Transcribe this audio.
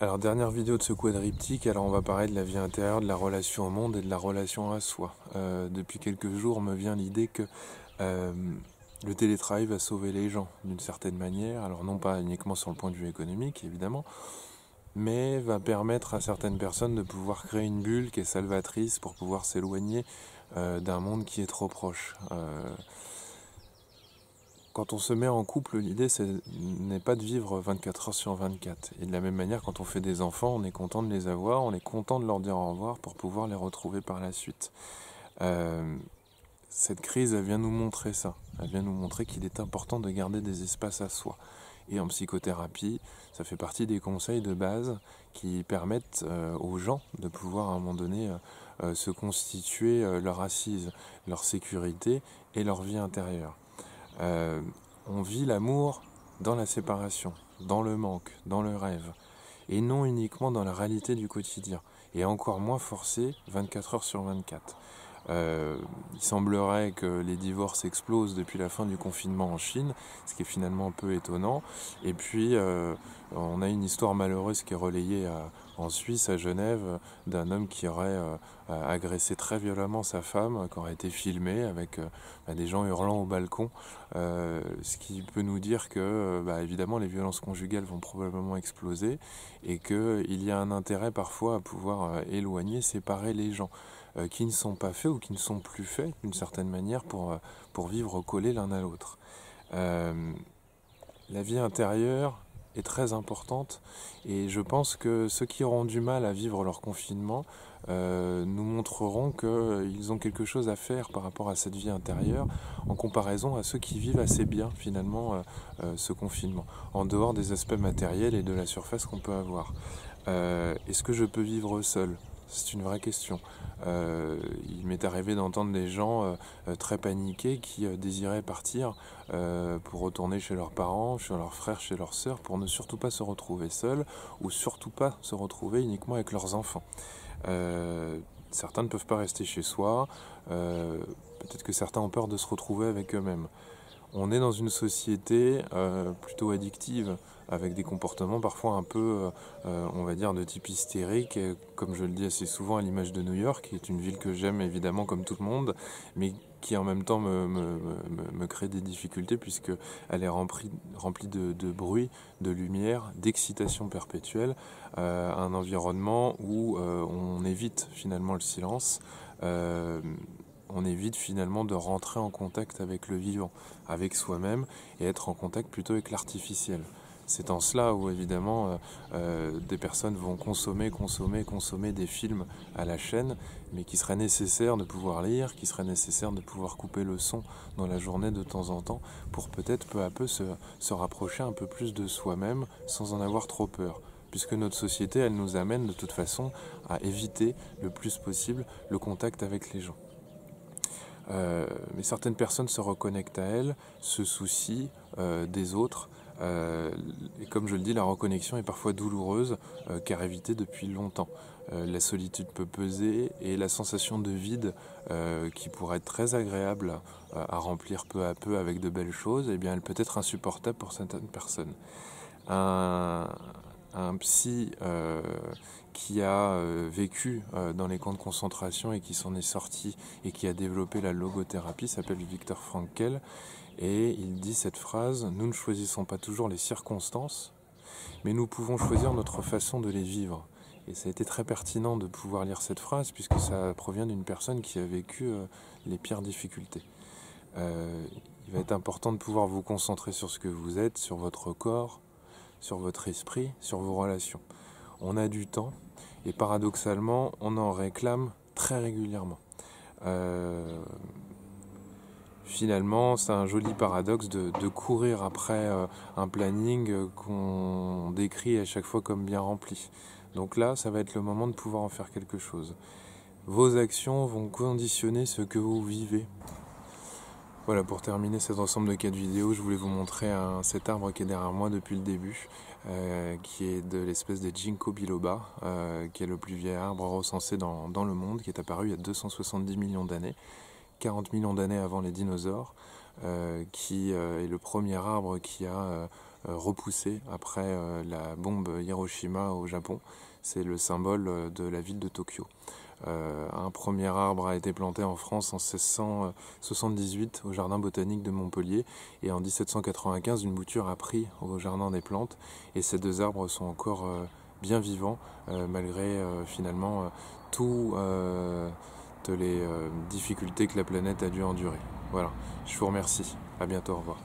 Alors, dernière vidéo de ce quadriptyque, alors on va parler de la vie intérieure, de la relation au monde et de la relation à soi. Depuis quelques jours me vient l'idée que euh, le télétravail va sauver les gens d'une certaine manière, alors non pas uniquement sur le point de vue économique évidemment, mais va permettre à certaines personnes de pouvoir créer une bulle qui est salvatrice pour pouvoir s'éloigner d'un monde qui est trop proche. Quand on se met en couple, l'idée n'est pas de vivre 24 heures sur 24. Et de la même manière, quand on fait des enfants, on est content de les avoir, on est content de leur dire au revoir pour pouvoir les retrouver par la suite. Euh, cette crise, elle vient nous montrer ça. Elle vient nous montrer qu'il est important de garder des espaces à soi. Et en psychothérapie, ça fait partie des conseils de base qui permettent aux gens de pouvoir à un moment donné se constituer leur assise, leur sécurité et leur vie intérieure. Euh, on vit l'amour dans la séparation, dans le manque, dans le rêve, et non uniquement dans la réalité du quotidien, et encore moins forcé 24 heures sur 24. Il semblerait que les divorces explosent depuis la fin du confinement en Chine, ce qui est finalement un peu étonnant. Et puis, on a une histoire malheureuse qui est relayée en Suisse, à Genève, d'un homme qui aurait agressé très violemment sa femme, qui aurait été filmé avec des gens hurlant au balcon, ce qui peut nous dire que, évidemment, les violences conjugales vont probablement exploser et qu'il y a un intérêt parfois à pouvoir éloigner, séparer les gens qui ne sont pas faits ou qui ne sont plus faits d'une certaine manière pour vivre collés l'un à l'autre. La vie intérieure est très importante et je pense que ceux qui auront du mal à vivre leur confinement nous montreront qu'ils ont quelque chose à faire par rapport à cette vie intérieure en comparaison à ceux qui vivent assez bien finalement ce confinement, en dehors des aspects matériels et de la surface qu'on peut avoir. Est-ce que je peux vivre seul? C'est une vraie question. Il m'est arrivé d'entendre des gens très paniqués qui désiraient partir pour retourner chez leurs parents, chez leurs frères, chez leurs sœurs, pour ne surtout pas se retrouver seuls ou surtout pas se retrouver uniquement avec leurs enfants. Certains ne peuvent pas rester chez soi, peut-être que certains ont peur de se retrouver avec eux-mêmes. On est dans une société plutôt addictive, avec des comportements parfois un peu, on va dire, de type hystérique, et comme je le dis assez souvent à l'image de New York, qui est une ville que j'aime évidemment comme tout le monde, mais qui en même temps me crée des difficultés puisqu'elle est remplie de bruit, de lumière, d'excitation perpétuelle, un environnement où on évite finalement le silence. On évite finalement de rentrer en contact avec le vivant, avec soi-même, et être en contact plutôt avec l'artificiel. C'est en cela où évidemment des personnes vont consommer des films à la chaîne, mais qu'il serait nécessaire de pouvoir lire, qu'il serait nécessaire de pouvoir couper le son dans la journée de temps en temps, pour peut-être peu à peu se rapprocher un peu plus de soi-même sans en avoir trop peur. Puisque notre société, elle nous amène de toute façon à éviter le plus possible le contact avec les gens. Mais certaines personnes se reconnectent à elles, se soucient des autres. Et comme je le dis, la reconnexion est parfois douloureuse, car évitée depuis longtemps. La solitude peut peser et la sensation de vide, qui pourrait être très agréable à remplir peu à peu avec de belles choses, eh bien, elle peut être insupportable pour certaines personnes. Un, un psy qui a vécu dans les camps de concentration et qui s'en est sorti et qui a développé la logothérapie s'appelle Viktor Frankl, et il dit cette phrase: nous ne choisissons pas toujours les circonstances, mais nous pouvons choisir notre façon de les vivre. Et ça a été très pertinent de pouvoir lire cette phrase puisque ça provient d'une personne qui a vécu les pires difficultés. Il va être important de pouvoir vous concentrer sur ce que vous êtes, sur votre corps, sur votre esprit, sur vos relations. On a du temps et paradoxalement, on en réclame très régulièrement. Finalement, c'est un joli paradoxe de courir après un planning qu'on décrit à chaque fois comme bien rempli. Donc là, ça va être le moment de pouvoir en faire quelque chose. Vos actions vont conditionner ce que vous vivez. Voilà, pour terminer cet ensemble de 4 vidéos, je voulais vous montrer cet arbre qui est derrière moi depuis le début, qui est de l'espèce de Ginkgo biloba, qui est le plus vieil arbre recensé dans le monde, qui est apparu il y a 270 millions d'années, 40 millions d'années avant les dinosaures, qui est le premier arbre qui a repoussé après la bombe Hiroshima au Japon. C'est le symbole de la ville de Tokyo. Un premier arbre a été planté en France en 1678 au jardin botanique de Montpellier, et en 1795 une bouture a pris au jardin des plantes, et ces deux arbres sont encore bien vivants malgré finalement toutes les difficultés que la planète a dû endurer. Voilà, je vous remercie, à bientôt, au revoir.